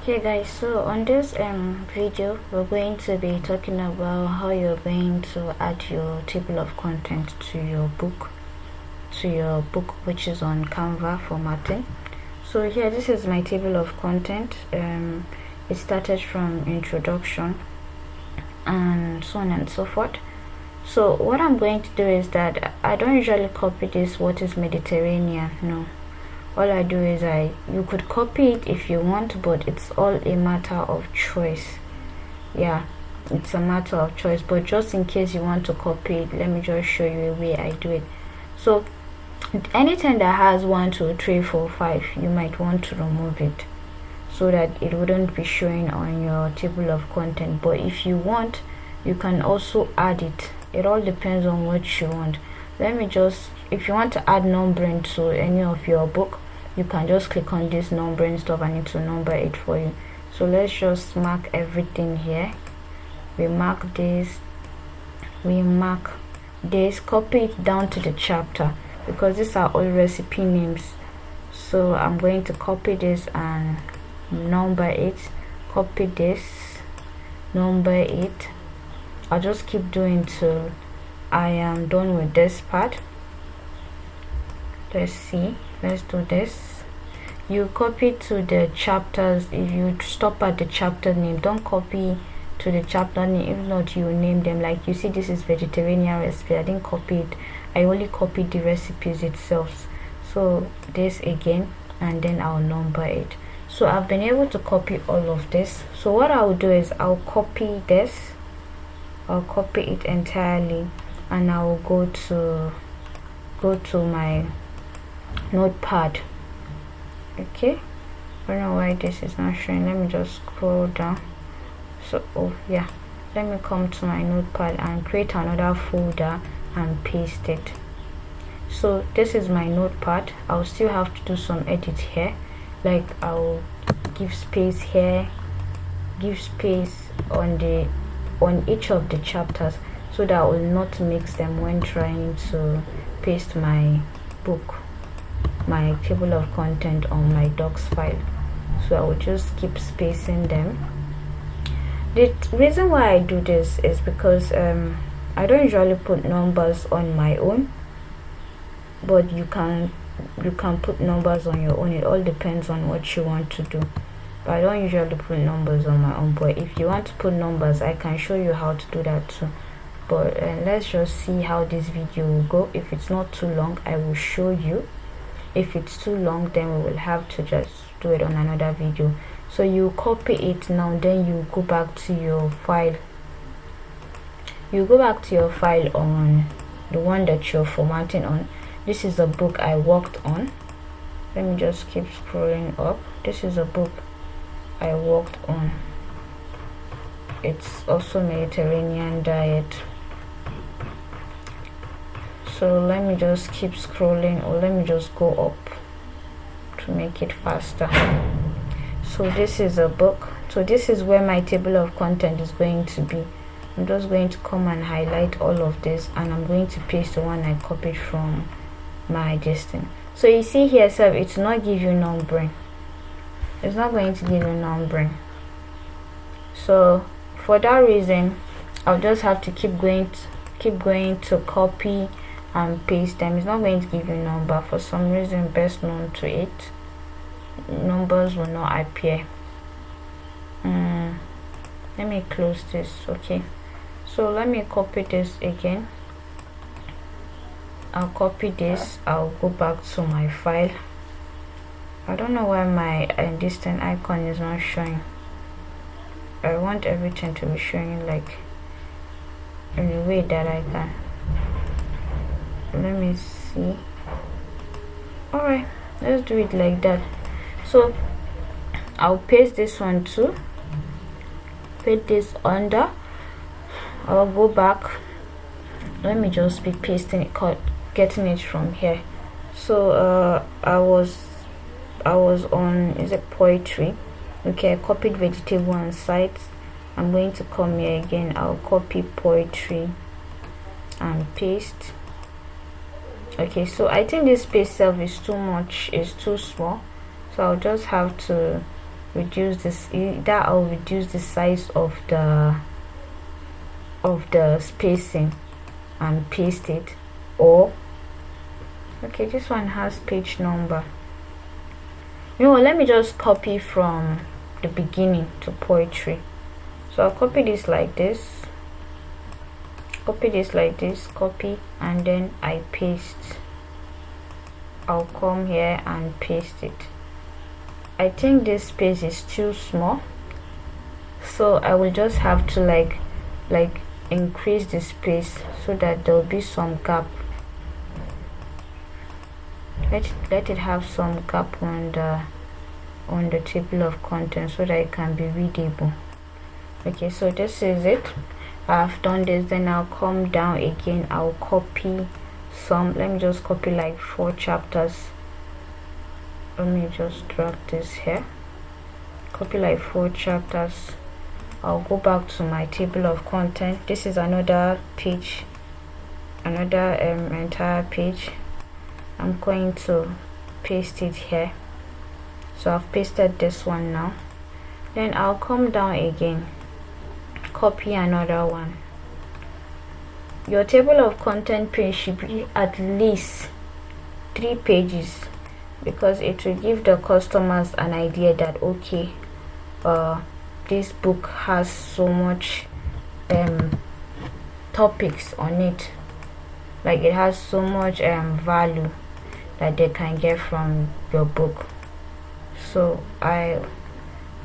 Hey guys, so on this video we're going to be talking about how you're going to add your table of content to your book which is on Canva formatting. So here, this is my table of content. It started from introduction and so on and so forth. So what I'm going to do is that I don't usually copy this what is Mediterranean. No, all I do is you could copy it if you want, but it's all a matter of choice. Yeah, it's a matter of choice, but just in case you want to copy it, let me just show you a way I do it. So anything that has 1 2 3 4 5, you might want to remove it so that it wouldn't be showing on your table of content. But if you want, you can also add it. It all depends on what you want. Let me just, if you want to add numbering to any of your book, you can just click on this numbering stuff and it will number it for you. So let's just mark everything here. We mark this, copy it down to the chapter, because these are all recipe names. So I'm going to copy this and number it, copy this, number it. I'll just keep doing till I am done with this part. Let's see, let's do this. You copy to the chapters. If you stop at the chapter name, don't copy to the chapter name. If not, you name them. Like you see, this is vegetarian recipe. I didn't copy it, I only copied the recipes itself. So this again, and then I'll number it. So I've been able to copy all of this. So what I'll do is I'll copy this, I'll copy it entirely, and I will go to my notepad. Okay, I don't know why this is not showing. Let me just scroll down. So yeah, let me come to my notepad and create another folder and paste it. So this is my notepad. I'll still have to do some edit here, like I'll give space here, give space on each of the chapters, so that I will not mix them when trying to paste my table of content on my docs file. So I will just keep spacing them. The reason why I do this is because I don't usually put numbers on my own, but you can put numbers on your own. It all depends on what you want to do. But I don't usually put numbers on my own, but if you want to put numbers, I can show you how to do that too. But let's just see how this video will go. If it's not too long, I will show you. If it's too long, then we will have to just do it on another video. So you copy it now, then you go back to your file. You go back to your file on the one that you're formatting on. This is a book I worked on. Let me just keep scrolling up. This is a book I worked on. It's also Mediterranean diet. So let me just keep scrolling, or let me just go up to make it faster. So this is a book. So this is where my table of content is going to be. I'm just going to come and highlight all of this, and I'm going to paste the one I copied from my distance. So you see here, so it's not give you numbering. It's not going to give you numbering. So for that reason, I'll just have to keep going to copy and paste them. It's not going to give you number for some reason best known to it. Numbers will not appear. Let me close this. Okay, so let me copy this again. I'll copy this. I'll go back to my file. I don't know why my distant icon is not showing. I want everything to be showing like in a way that I can. Let me see. Alright, let's do it like that. So I'll paste this one too, put this under. I'll go back. Let me just be pasting it, getting it from here. So I was on, is it poetry? Okay, I copied vegetable and sites. I'm going to come here again. I'll copy poetry and paste. Okay, so I think this space itself is too much, is too small, so I'll just have to reduce this, that I'll reduce the size of the spacing and paste it. Or okay, this one has page number. You know what, let me just copy from the beginning to poetry. So I'll copy this like this, copy this like this, copy, and then I paste. I'll come here and paste it. I think this space is too small, so I will just have to like increase the space so that there will be some gap. Let it have some gap on the table of contents so that it can be readable. Okay, so this is it. I've done this. Then I'll come down again. I'll copy some. Let me just copy like 4 chapters. Let me just drag this here. Copy like 4 chapters. I'll go back to my table of content. This is another page, another entire page. I'm going to paste it here. So I've pasted this one now. Then I'll come down again, copy another one. Your table of content page should be at least 3 pages, because it will give the customers an idea that okay, this book has so much topics on it, like it has so much value that they can get from your book. So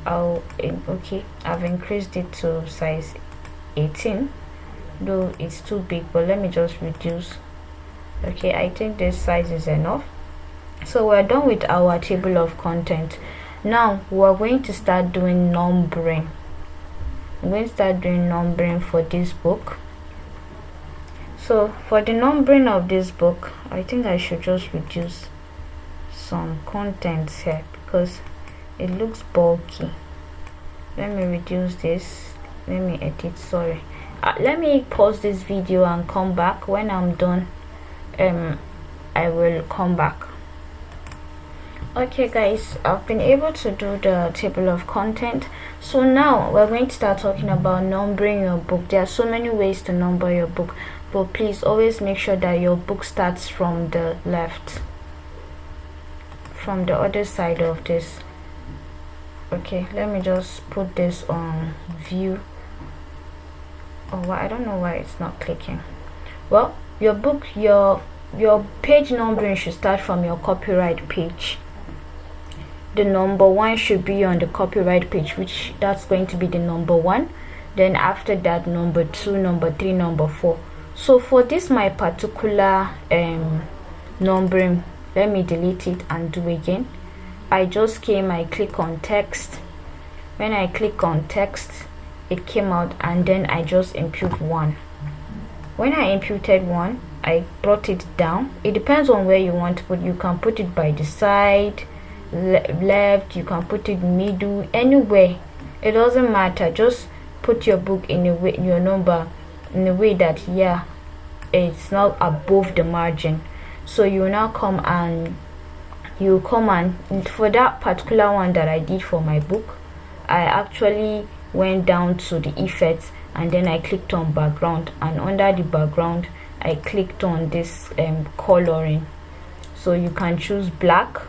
okay, I've increased it to size 18, though it's too big, but let me just reduce. Okay, I think this size is enough. So we're done with our table of content. Now we're going to start doing numbering. I'm going to start doing numbering for this book. So for the numbering of this book, I think I should just reduce some contents here because it looks bulky. Let me reduce this. Let me edit, sorry. Let me pause this video and come back. When I'm done, I will come back. Okay guys, I've been able to do the table of content. So now we're going to start talking about numbering your book. There are so many ways to number your book, but please always make sure that your book starts from the left, from the other side of this. Okay, let me just put this on view. Oh, I don't know why it's not clicking. Well, your book, your page numbering should start from your copyright page. The number 1 should be on the copyright page, which that's going to be the number 1. Then after that, number 2, number 3, number 4. So for this my particular numbering, let me delete it and do again. I just came, I click on text. When I click on text, it came out, and then I just impute 1. When I imputed 1, I brought it down. It depends on where you want to put. You can put it by the side, left, you can put it middle, anywhere. It doesn't matter. Just put your book in a way, your number in a way that it's not above the margin. So you now come and for that particular one that I did for my book, I actually went down to the effects, and then I clicked on background, and under the background I clicked on this coloring. So you can choose black,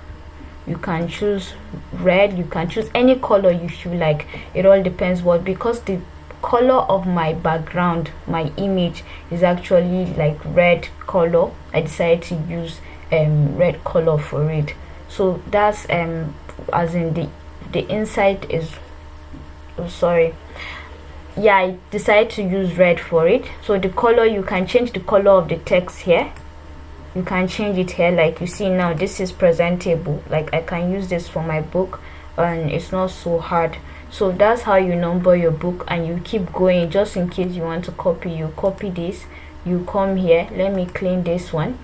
you can choose red, you can choose any color you feel like. It all depends because the color of my background, my image, is actually like red color. I decided to use red color for it. So that's as in the inside is I decided to use red for it. So the color, you can change the color of the text here. You can change it here, like you see now. This is presentable, like I can use this for my book and it's not so hard. So that's how you number your book, and you keep going. Just in case you want to copy, you copy this, you come here, let me clean this one,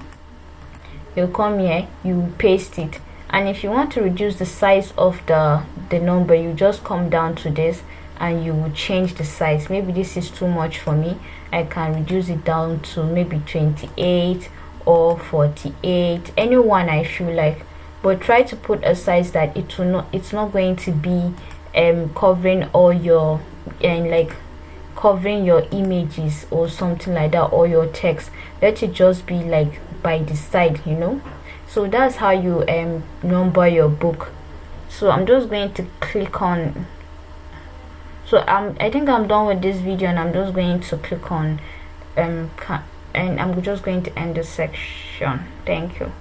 you come here, you paste it. And if you want to reduce the size of the number, you just come down to this and you will change the size. Maybe this is too much for me, I can reduce it down to maybe 28 or 48, any one I feel like. but try to put a size that it's not going to be covering all your and like covering your images or something like that, or your text. Let it just be like by the side, you know. So that's how you number your book. So I'm just going to click on, so I think I'm done with this video, and I'm just going to click on and I'm just going to end this section. Thank you.